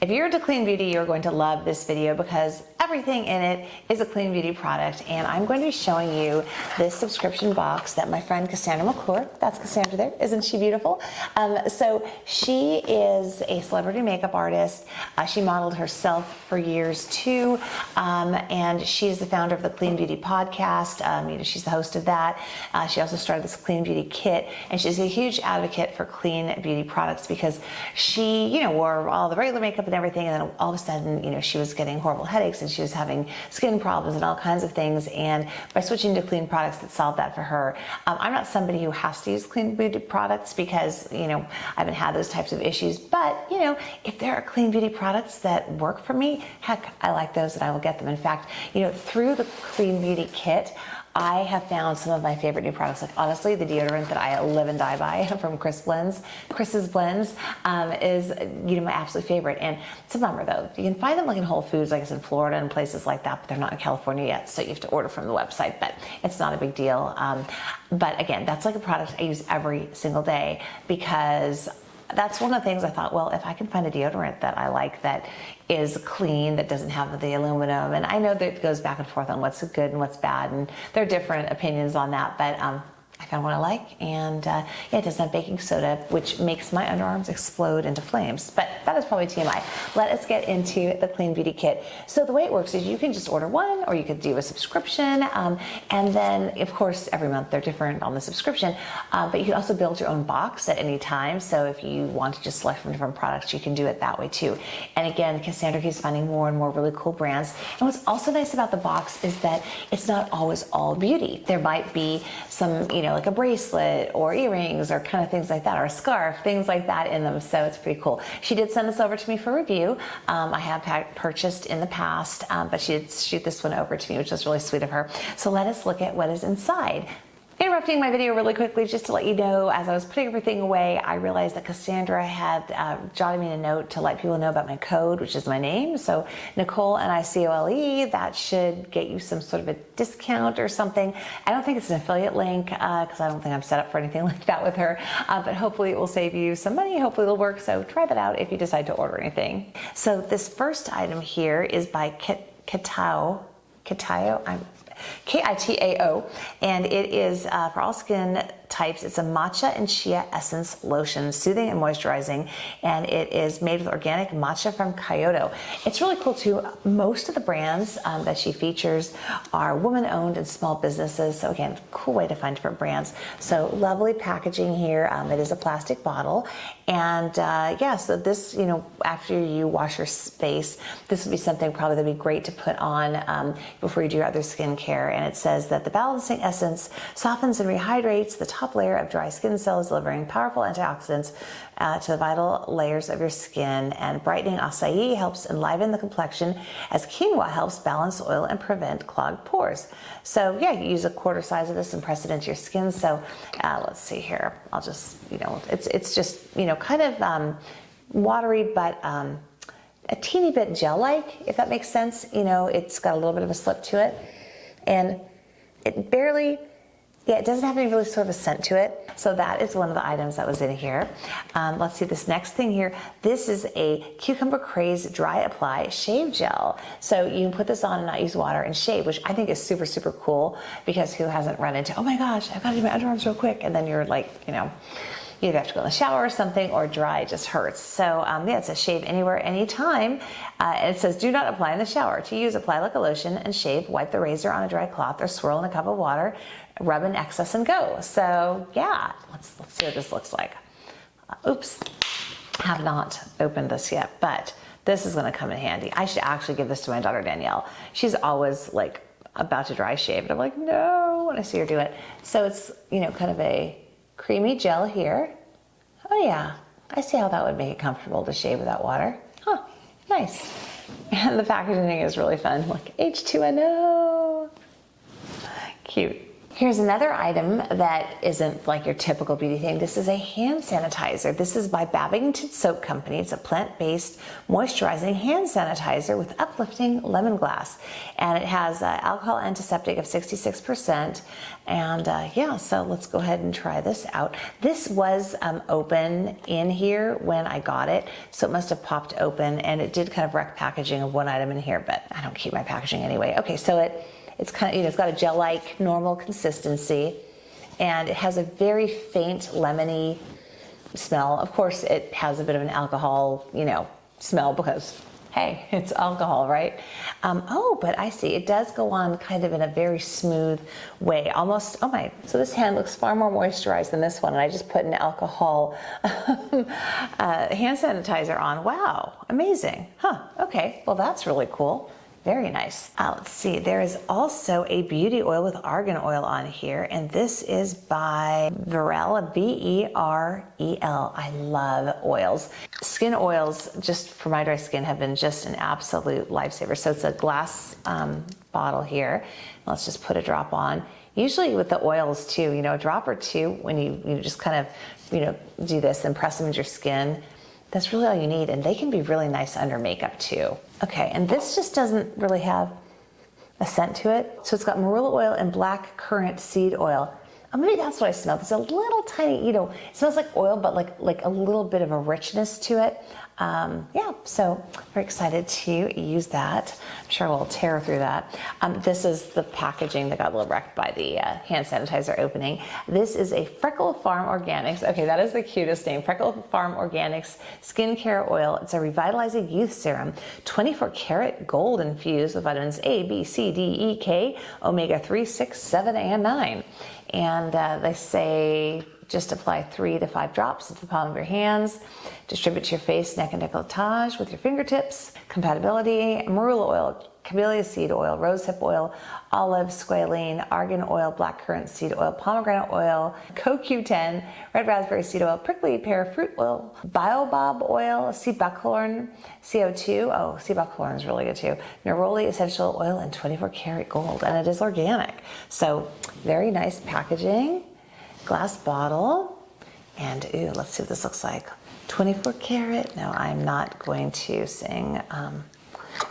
If you're into clean beauty, you're going to love this video because everything in it is a clean beauty product. And I'm going to be showing you this subscription box that my friend Cassandra McClure, that's Cassandra there, isn't she beautiful? So she is a celebrity makeup artist. She modeled herself for years too. And she is the founder of the Clean Beauty podcast. She's the host of that. She also started this Clean Beauty kit, and she's a huge advocate for clean beauty products because she, wore all the regular makeup and everything, and then all of a sudden, she was getting horrible headaches and she was having skin problems and all kinds of things. And by switching to clean products, that solved that for her. I'm not somebody who has to use clean beauty products because, I haven't had those types of issues. But, if there are clean beauty products that work for me, heck, I like those and I will get them. In fact, through the Clean Beauty kit, I have found some of my favorite new products. Like honestly, the deodorant that I live and die by from Chris's Blends is my absolute favorite. And it's a bummer though. You can find them like in Whole Foods, like it's in Florida and places like that, but they're not in California yet, so you have to order from the website. But it's not a big deal. But again, that's like a product I use every single day because that's one of the things I thought, well, if I can find a deodorant that I like that is clean, that doesn't have the aluminum, and I know that it goes back and forth on what's good and what's bad, and there are different opinions on that, but I found one I like, and it doesn't have baking soda, which makes my underarms explode into flames. But that is probably TMI. Let us get into the Clean Beauty kit. So the way it works is you can just order one, or you could do a subscription, and then of course every month they're different on the subscription. But you can also build your own box at any time. So if you want to just select from different products, you can do it that way too. And again, Cassandra keeps finding more and more really cool brands. And what's also nice about the box is that it's not always all beauty. There might be some, like a bracelet or earrings or kind of things like that, or a scarf, things like that in them. So it's pretty cool. She did send this over to me for review. I have purchased in the past, but she did shoot this one over to me, which was really sweet of her. So let us look at what is inside. Interrupting my video really quickly just to let you know, as I was putting everything away, I realized that Cassandra had jotted me a note to let people know about my code, which is my name. So Nicole, Nicole, that should get you some sort of a discount or something. I don't think it's an affiliate link because I don't think I'm set up for anything like that with her, but hopefully it will save you some money. Hopefully it'll work. So try that out if you decide to order anything. So this first item here is by Kitao. Kitao, and it is for all skin types. It's a matcha and chia essence lotion, soothing and moisturizing, and it is made with organic matcha from Kyoto. It's really cool too. Most of the brands that she features are woman-owned and small businesses. So again, cool way to find different brands. So lovely packaging here. It is a plastic bottle, and so this, after you wash your face, this would be something probably that'd be great to put on before you do your other skincare. And it says that the balancing essence softens and rehydrates the top layer of dry skin cells, delivering powerful antioxidants to the vital layers of your skin. And brightening acai helps enliven the complexion, as quinoa helps balance oil and prevent clogged pores. So yeah, you use a quarter size of this and press it into your skin. So let's see here. I'll just, it's just, kind of watery, but a teeny bit gel-like, if that makes sense. It's got a little bit of a slip to it, and it barely, it doesn't have any really sort of a scent to it. So that is one of the items that was in here. Let's see this next thing here. This is a Cucumber Craze Dry Apply Shave Gel. So you can put this on and not use water and shave, which I think is super, super cool, because who hasn't run into, oh my gosh, I've got to do my underarms real quick. And then you're like, you either have to go in the shower or something, or dry just hurts. So it says shave anywhere, anytime. And it says do not apply in the shower. To use, apply like a lotion and shave. Wipe the razor on a dry cloth or swirl in a cup of water. Rub in excess and go. So yeah, let's see what this looks like. Oops, have not opened this yet, but this is gonna come in handy. I should actually give this to my daughter Danielle. She's always like about to dry shave, and I'm like, no, when I see her do it. So it's, kind of a creamy gel here. Oh yeah, I see how that would make it comfortable to shave without water. Huh, nice. And the packaging is really fun. Like H2NO. Cute. Here's another item that isn't like your typical beauty thing. This is a hand sanitizer. This is by Babington Soap Company. It's a plant-based moisturizing hand sanitizer with uplifting lemongrass. And it has alcohol antiseptic of 66%. And yeah, so let's go ahead and try this out. This was open in here when I got it, so it must have popped open, and it did kind of wreck packaging of one item in here, but I don't keep my packaging anyway. Okay, so it's kind of, you know, it's got a gel-like normal consistency, and it has a very faint lemony smell. Of course, it has a bit of an alcohol, you know, smell because, hey, it's alcohol, right? Oh, but I see, it does go on kind of in a very smooth way, almost, oh my, so this hand looks far more moisturized than this one, and I just put an alcohol hand sanitizer on. Wow, amazing. Huh, okay, well that's really cool. Very nice. Let's see, there is also a beauty oil with argan oil on here, and this is by Verel, V-E-R-E-L. I love oils. Skin oils, just for my dry skin, have been just an absolute lifesaver. So it's a glass bottle here. Let's just put a drop on. Usually with the oils too, you know, a drop or two when you just kind of, you know, do this and press them into your skin. That's really all you need, and they can be really nice under makeup too. Okay, and this just doesn't really have a scent to it. So it's got marula oil and black currant seed oil. Oh, maybe that's what I smell. There's a little tiny, you know, it smells like oil, but like a little bit of a richness to it. Yeah, so very excited to use that. I'm sure we'll tear through that. This is the packaging that got a little wrecked by the hand sanitizer opening. This is a Freckle Farm Organics. Okay, that is the cutest name. Freckle Farm Organics skincare oil. It's a revitalizing youth serum, 24 karat gold infused with vitamins A, B, C, D, E, K, omega 3, 6, 7, and 9. And they say just apply 3 to 5 drops into the palm of your hands. Distribute to your face, neck, and décolletage with your fingertips. Compatibility: marula oil, Kamelia seed oil, rosehip oil, olive, squalene, argan oil, blackcurrant seed oil, pomegranate oil, CoQ10, red raspberry seed oil, prickly pear fruit oil, baobab oil, sea buckthorn, CO2. Oh, sea buckthorn is really good too. Neroli essential oil, and 24 karat gold, and it is organic. So very nice packaging. Glass bottle, and ooh, let's see what this looks like. 24 karat. No, I'm not going to sing. I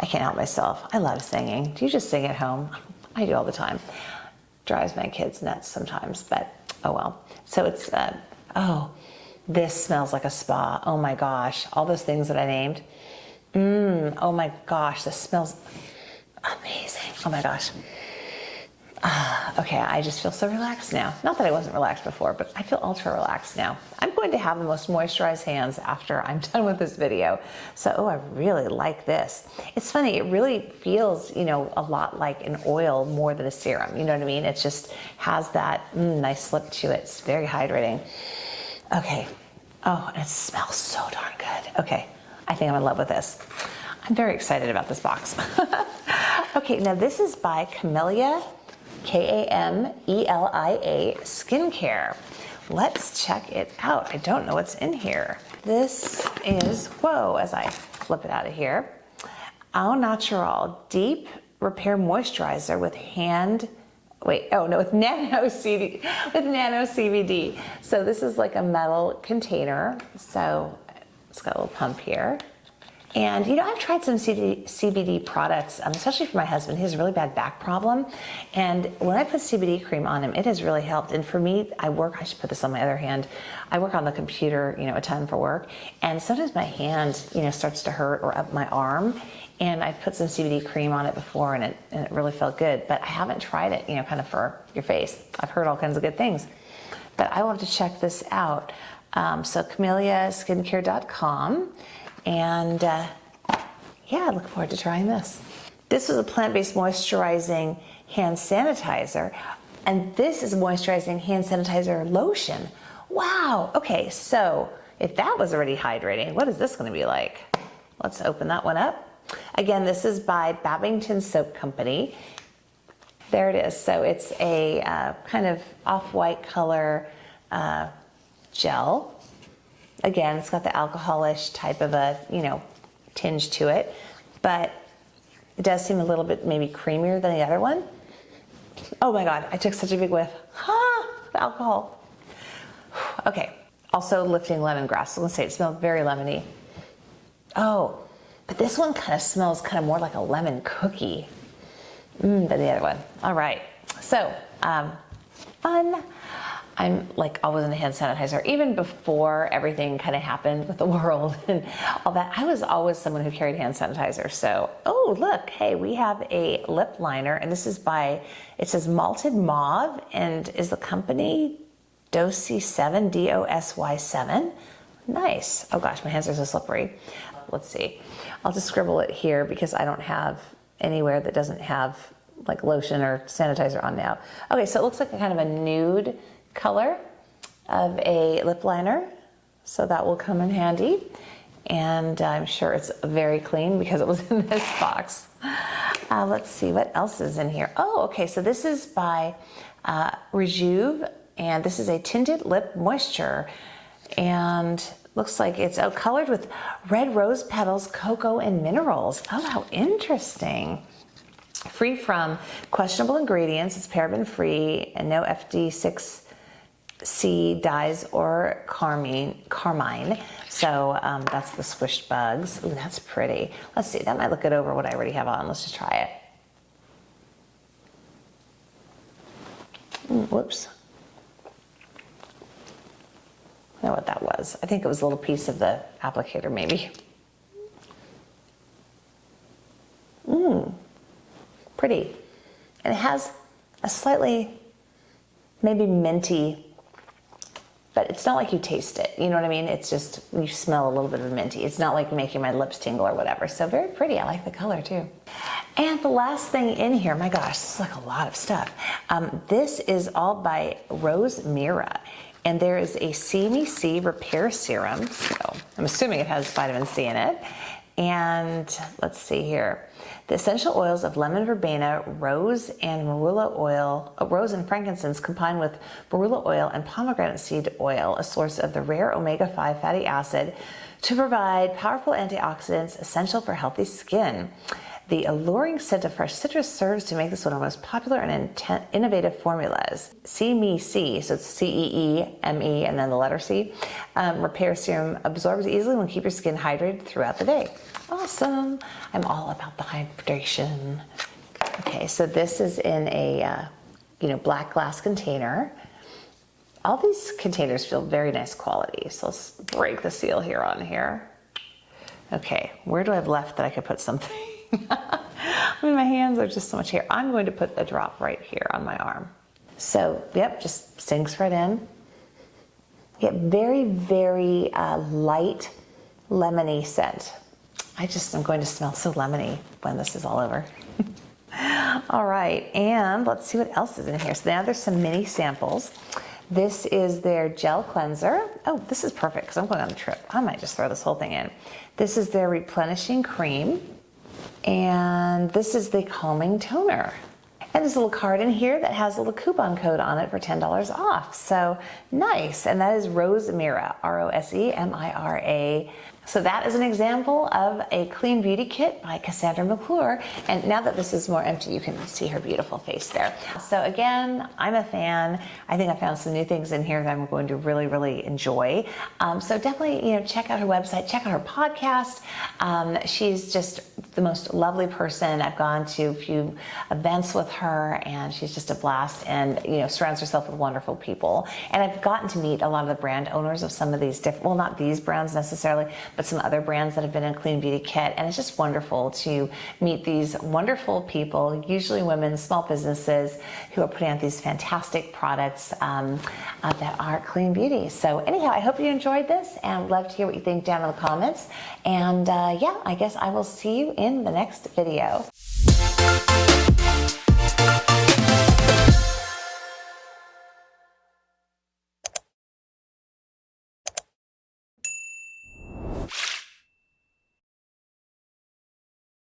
can't help myself. I love singing. Do you just sing at home? I do all the time. Drives my kids nuts sometimes, but oh well. So it's, oh, this smells like a spa. Oh my gosh. All those things that I named. Oh my gosh, this smells amazing. Oh my gosh. Okay, I just feel so relaxed now. Not that I wasn't relaxed before, but I feel ultra relaxed now. I'm going to have the most moisturized hands after I'm done with this video. So, oh, I really like this. It's funny, it really feels, you know, a lot like an oil more than a serum. You know what I mean? It just has that nice slip to it. It's very hydrating. Okay. Oh, and it smells so darn good. Okay, I think I'm in love with this. I'm very excited about this box. Okay, now this is by Kamelia, Kamelia skincare. Let's check it out. I don't know what's in here. This is, whoa, as I flip it out of here, Au Natural Deep Repair Moisturizer with with nano CBD. So this is like a metal container. So it's got a little pump here. And you know, I've tried some CBD products, especially for my husband. He has a really bad back problem. And when I put CBD cream on him, it has really helped. And for me, I should put this on my other hand. I work on the computer, you know, a ton for work. And sometimes my hand, you know, starts to hurt, or up my arm. And I've put some CBD cream on it before, and it really felt good. But I haven't tried it, you know, kind of for your face. I've heard all kinds of good things. But I will have to check this out. So CameliaSkincare.com. And yeah, I look forward to trying this. This is a plant-based moisturizing hand sanitizer, and this is a moisturizing hand sanitizer lotion. Wow, okay, so if that was already hydrating, what is this gonna be like? Let's open that one up. Again, this is by Babington Soap Company. There it is. So it's a kind of off-white color gel. Again, it's got the alcoholish type of a, you know, tinge to it, but it does seem a little bit maybe creamier than the other one. Oh my God, I took such a big whiff. The alcohol. Okay, also lifting lemongrass. So let's say it smells very lemony. Oh, but this one kind of smells kind of more like a lemon cookie than the other one. All right, so fun. I'm like always in a hand sanitizer. Even before everything kind of happened with the world and all that, I was always someone who carried hand sanitizer. So, oh look, hey, we have a lip liner, and this is by, it says Moulted Mauve, and is the company Dosy7, DOSY7. Nice. Oh gosh, my hands are so slippery. Let's see. I'll just scribble it here because I don't have anywhere that doesn't have like lotion or sanitizer on now. Okay, so it looks like a kind of a nude color of a lip liner, so that will come in handy, and I'm sure it's very clean because it was in this box. Let's see what else is in here. Oh, okay, so this is by Rejuve, and this is a tinted lip moisture, and looks like it's colored with red rose petals, cocoa, and minerals. Oh, how interesting. Free from questionable ingredients, it's paraben free, and no FD6C dyes or carmine. So that's the squished bugs. Ooh, that's pretty. Let's see, that might look good over what I already have on. Let's just try it. Whoops. I don't know what that was. I think it was a little piece of the applicator maybe. Pretty. And it has a slightly maybe minty, but it's not like you taste it. You know what I mean? It's just, you smell a little bit of minty. It's not like making my lips tingle or whatever. So very pretty. I like the color too. And the last thing in here, my gosh, this is like a lot of stuff. This is all by Rosemira. And there is a See Me See Repair Serum. So I'm assuming it has vitamin C in it. And let's see here. The essential oils of lemon verbena, rose and marula oil, rose and frankincense combined with marula oil and pomegranate seed oil, a source of the rare omega-5 fatty acid, to provide powerful antioxidants essential for healthy skin. The alluring scent of fresh citrus serves to make this one of the most popular and innovative formulas. See Me See, so it's C-E-E-M-E and then the letter C. Repair Serum absorbs easily and will keep your skin hydrated throughout the day. Awesome. I'm all about the hydration. Okay, so this is in a black glass container. All these containers feel very nice quality. So let's break the seal here on here. Okay, where do I have left that I could put something? I mean, my hands are just so much hair. I'm going to put a drop right here on my arm. So, yep, just sinks right in. Get very, very light lemony scent. I'm going to smell so lemony when this is all over. All right, and let's see what else is in here. So now there's some mini samples. This is their gel cleanser. Oh, this is perfect because I'm going on a trip. I might just throw this whole thing in. This is their replenishing cream. And this is the calming toner. And there's a little card in here that has a little coupon code on it for $10 off. So nice. And that is Rosemira, R-O-S-E-M-I-R-A. So that is an example of a clean beauty kit by Cassandra McClure. And now that this is more empty, you can see her beautiful face there. So again, I'm a fan. I think I found some new things in here that I'm going to really, really enjoy. So definitely, check out her website, check out her podcast. She's just the most lovely person. I've gone to a few events with her, and she's just a blast, and surrounds herself with wonderful people. And I've gotten to meet a lot of the brand owners of some of these different, well, not these brands necessarily, but some other brands that have been in Clean Beauty Kit. And it's just wonderful to meet these wonderful people, usually women, small businesses, who are putting out these fantastic products that are clean beauty. So anyhow, I hope you enjoyed this, and I'd love to hear what you think down in the comments. And yeah, I guess I will see you in the next video.